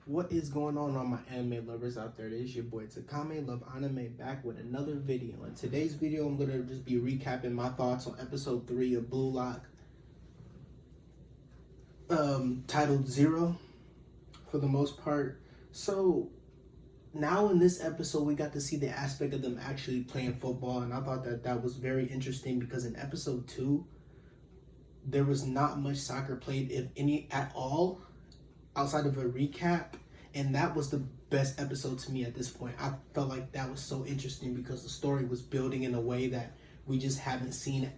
What is going on my anime lovers out there? It is your boy Takame Love Anime back with another video. In today's video, I'm gonna just be recapping my thoughts on episode 3 of Bluelock, titled Zero, for the most part. So now in this episode, we got to see the aspect of them actually playing football, and I thought that was very interesting because in episode 2, there was not much soccer played, if any at all, outside of a recap, and that was the best episode to me at this point. I felt like that was so interesting because the story was building in a way that we just haven't seen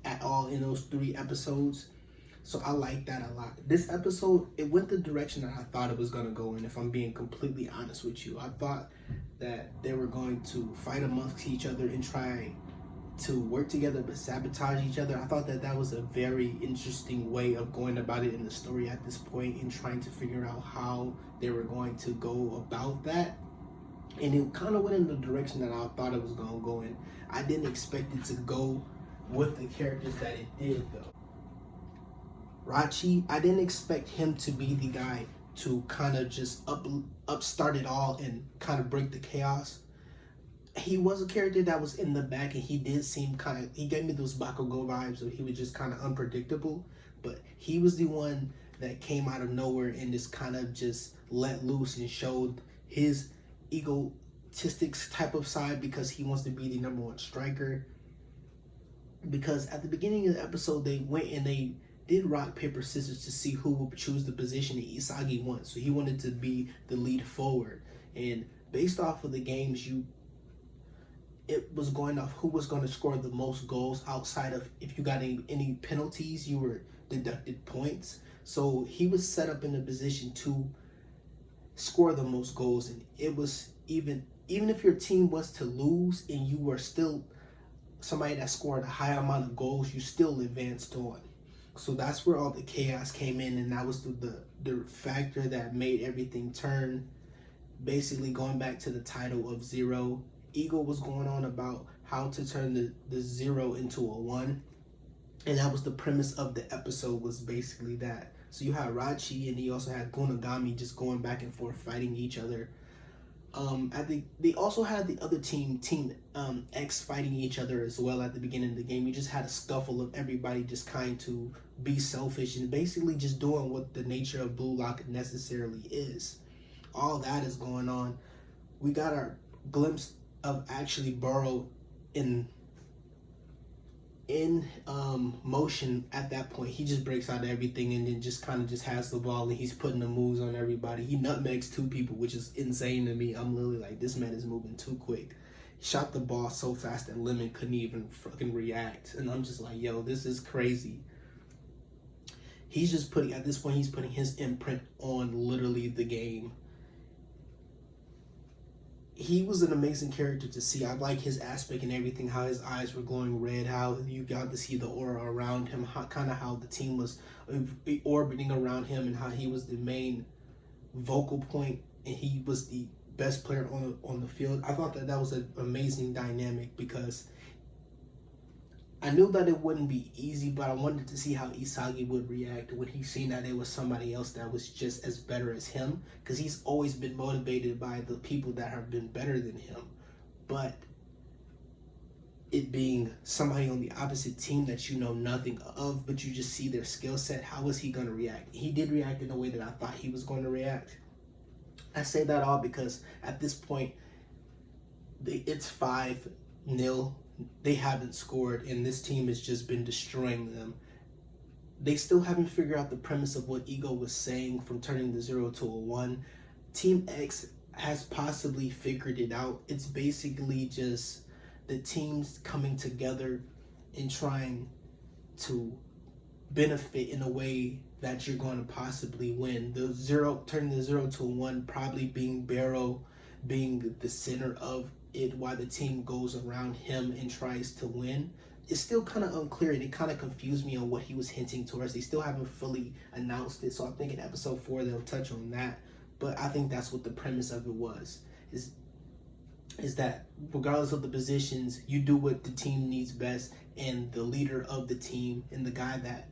at all in those 3 episodes. So I like that a lot. This episode, it went the direction that I thought it was going to go in, if I'm being completely honest with you. I thought that they were going to fight amongst each other and try to work together but sabotage each other. I thought that was a very interesting way of going about it in the story at this point and trying to figure out how they were going to go about that. And it kind of went in the direction that I thought it was going to go in. I didn't expect it to go with the characters that it did though. Rachi, I didn't expect him to be the guy to kind of just upstart it all and kind of break the chaos. He was a character that was in the back, and he did seem he gave me those Bakugo vibes, so he was just kind of unpredictable, but he was the one that came out of nowhere and just kind of just let loose and showed his egotistic type of side because he wants to be the #1 striker. Because at the beginning of the episode, they went and they did rock, paper, scissors to see who would choose the position that Isagi won. So he wanted to be the lead forward, and based off of the games, it was going off who was going to score the most goals. Outside of if you got any penalties, you were deducted points. So he was set up in a position to score the most goals, and it was even if your team was to lose and you were still somebody that scored a high amount of goals, you still advanced on. So that's where all the chaos came in, and that was the factor that made everything turn. Basically, going back to the title of Zero, Eagle was going on about how to turn the 0 into a 1, and that was the premise of the episode, was basically that. So you had Rachi, and he also had Gunagami just going back and forth fighting each other. They also had the other team X, fighting each other as well at the beginning of the game. You just had a scuffle of everybody just kind to be selfish and basically just doing what the nature of Bluelock necessarily is. All that is going on. We got our glimpse of actually Barou in motion at that point. He just breaks out of everything and then just kind of just has the ball, and he's putting the moves on everybody. He nutmegs 2 people, which is insane to me. I'm literally like, this man is moving too quick. He shot the ball so fast that Lemon couldn't even fucking react, and I'm just like, yo, this is crazy. He's just putting, at this point, he's putting his imprint on literally the game. He was an amazing character to see. I like his aspect and everything, how his eyes were glowing red, how you got to see the aura around him, how the team was orbiting around him, and how he was the main vocal point and he was the best player on the field. I thought that was an amazing dynamic because I knew that it wouldn't be easy, but I wanted to see how Isagi would react when he seen that it was somebody else that was just as better as him, because he's always been motivated by the people that have been better than him. But it being somebody on the opposite team that you know nothing of, but you just see their skill set, how was he going to react? He did react in the way that I thought he was going to react. I say that all because at this point, it's 5-0. They haven't scored, and this team has just been destroying them. They still haven't figured out the premise of what Ego was saying from turning the 0 to a 1. Team X has possibly figured it out. It's basically just the teams coming together and trying to benefit in a way that you're going to possibly win. Turning the 0 to a 1, probably being Barou being the center of it while the team goes around him and tries to win. It's still kind of unclear, and it kind of confused me on what he was hinting towards. They still haven't fully announced it, so I think in episode 4 they'll touch on that. But I think that's what the premise of it was, is that regardless of the positions, you do what the team needs best, and the leader of the team and the guy that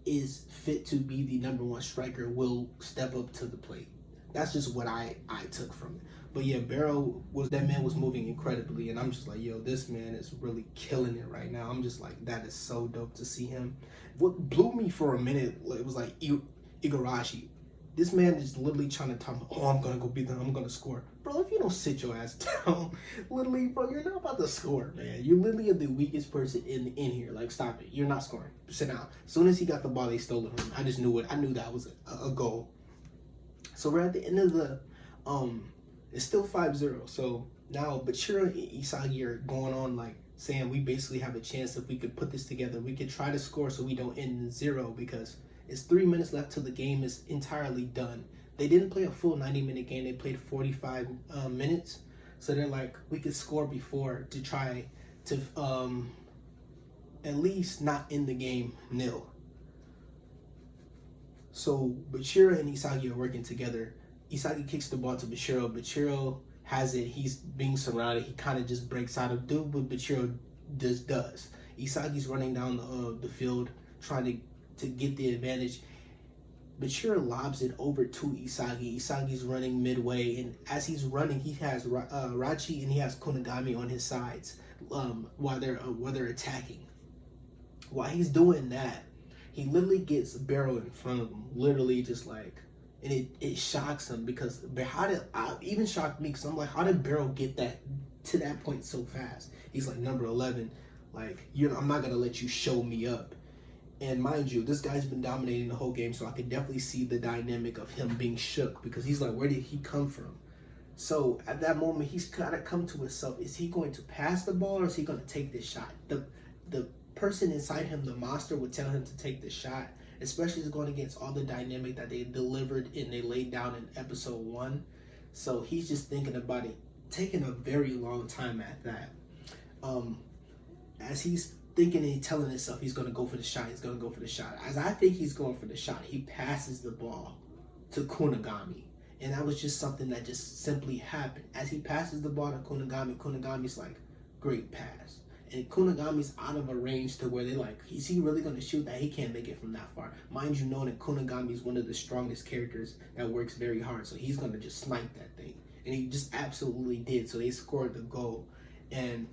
is fit to be the #1 striker will step up to the plate. That's just what I took from it. But yeah, Barrow that man was moving incredibly, and I'm just like, yo, this man is really killing it right now. I'm just like, that is so dope to see him. What blew me for a minute, it was like Igarashi. This man is literally trying to tell me, oh, I'm gonna go beat them, I'm gonna score. Bro, if you don't sit your ass down, literally, bro, you're not about to score, man. You literally are the weakest person in here. Like, stop it. You're not scoring. Sit down. As soon as he got the ball, they stole it from him. I just knew it. I knew that was a goal. So we're at the end of the it's still 5-0. So now Bachira and Isagi are going on like saying we basically have a chance if we could put this together. We could try to score so we don't end in 0 because it's 3 minutes left till the game is entirely done. They didn't play a full 90-minute game. They played 45 minutes. So they're like, we could score before to try to at least not end the game 0. So Bachira and Isagi are working together. Isagi kicks the ball to Bachiro. Bachiro has it. He's being surrounded. He kind of just breaks out of dude, but Bachiro does. Isagi's running down the field trying to get the advantage. Bachiro lobs it over to Isagi. Isagi's running midway, and as he's running, he has Rachi and he has Kunigami on his sides while they're attacking. While he's doing that, he literally gets Barrow in front of him, literally just like, and it shocks him because even shocked me because I'm like, how did Barrow get that to that point so fast? He's like, number 11, like, I'm not gonna let you show me up. And mind you, this guy's been dominating the whole game, so I could definitely see the dynamic of him being shook because he's like, where did he come from? So at that moment, he's gotta come to himself. Is he going to pass the ball or is he going to take this shot? The person inside him, the monster, would tell him to take the shot, especially as going against all the dynamic that they delivered and they laid down in episode 1. So he's just thinking about it, taking a very long time at that. As he's thinking and telling himself he's going to go for the shot, As I think he's going for the shot, he passes the ball to Kunigami. And that was just something that just simply happened. As he passes the ball to Kunigami, Kunigami's like, great pass. And Kunigami's out of a range to where they're like, is he really going to shoot that? He can't make it from that far. Mind you, knowing that Kunigami's one of the strongest characters that works very hard. So he's going to just snipe that thing. And he just absolutely did. So they scored the goal. And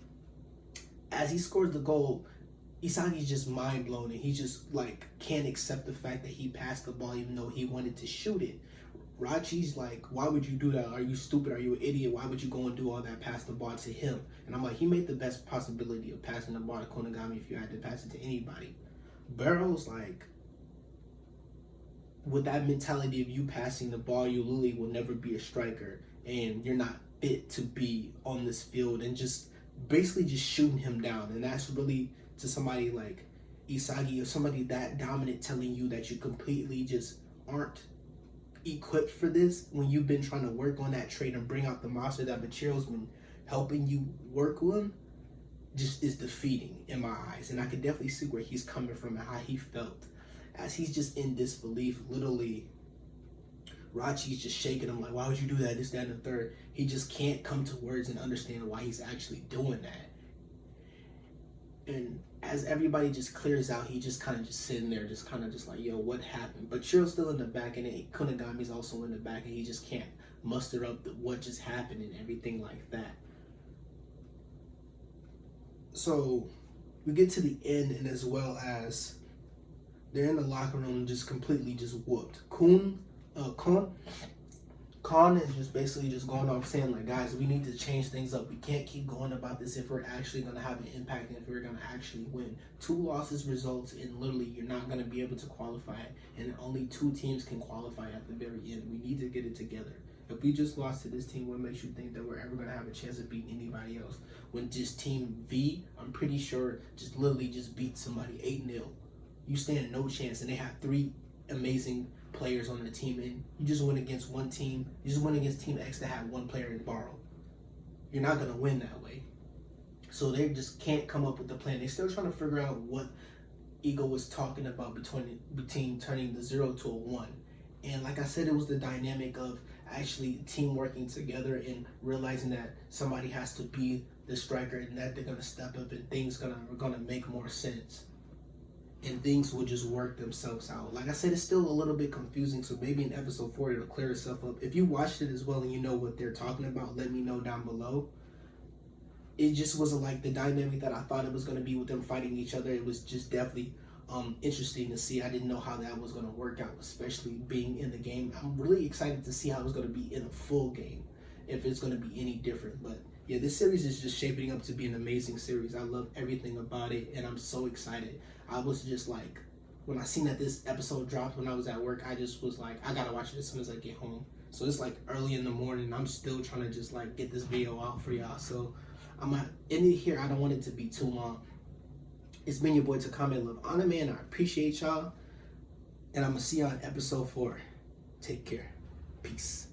as he scored the goal, Isagi's just mind blown. And he just like can't accept the fact that he passed the ball even though he wanted to shoot it. Rachi's like, why would you do that? Are you stupid? Are you an idiot? Why would you go and do all that, pass the ball to him? And I'm like, he made the best possibility of passing the ball to Kunigami if you had to pass it to anybody. Barrow's like, with that mentality of you passing the ball, you literally will never be a striker and you're not fit to be on this field, and just basically just shooting him down. And that's really, to somebody like Isagi or somebody that dominant, telling you that you completely just aren't equipped for this when you've been trying to work on that trait and bring out the monster that Bachiro's been helping you work on, just is defeating in my eyes. And I can definitely see where he's coming from and how he felt as he's just in disbelief. Literally, Rachi's just shaking him like, why would you do that, this, that, and the third. He just can't come to words and understand why he's actually doing that. And as everybody just clears out, he just kind of just sitting there, just kind of just like, yo, what happened? But Chiro's still in the back, and Kunigami's also in the back, and he just can't muster up what just happened and everything like that. So we get to the end, and as well as they're in the locker room just completely just whooped. Khan is just basically just going off saying like, guys, we need to change things up. We can't keep going about this if we're actually going to have an impact and if we're going to actually win. 2 losses results in literally you're not going to be able to qualify, and only 2 teams can qualify at the very end. We need to get it together. If we just lost to this team, what makes you think that we're ever going to have a chance of beating anybody else? When just Team V, I'm pretty sure, just literally just beat somebody 8-0. You stand no chance, and they have 3 amazing players on the team, and you just went against one team. You just went against Team X that had 1 player in Barou. You're not going to win that way. So they just can't come up with the plan. They're still trying to figure out what Ego was talking about between turning the 0 to a 1. And like I said, it was the dynamic of actually team working together and realizing that somebody has to be the striker and that they're going to step up and things are going to make more sense. and things will just work themselves out. Like I said, it's still a little bit confusing, so maybe in episode 4 it'll clear itself up. If you watched it as well and you know what they're talking about, let me know down below. It just wasn't like the dynamic that I thought it was going to be with them fighting each other. It was just definitely interesting to see. I didn't know how that was going to work out, especially being in the game. I'm really excited to see how it's going to be in a full game, if it's going to be any different. But yeah, this series is just shaping up to be an amazing series. I love everything about it, and I'm so excited. I was just like, when I seen that this episode dropped when I was at work, I just was like, I gotta watch it as soon as I get home. So it's like early in the morning. I'm still trying to just like get this video out for y'all. So I'm gonna end it here. I don't want it to be too long. It's been your boy Takame Love Anime, and I appreciate y'all. And I'm gonna see y'all in episode 4. Take care. Peace.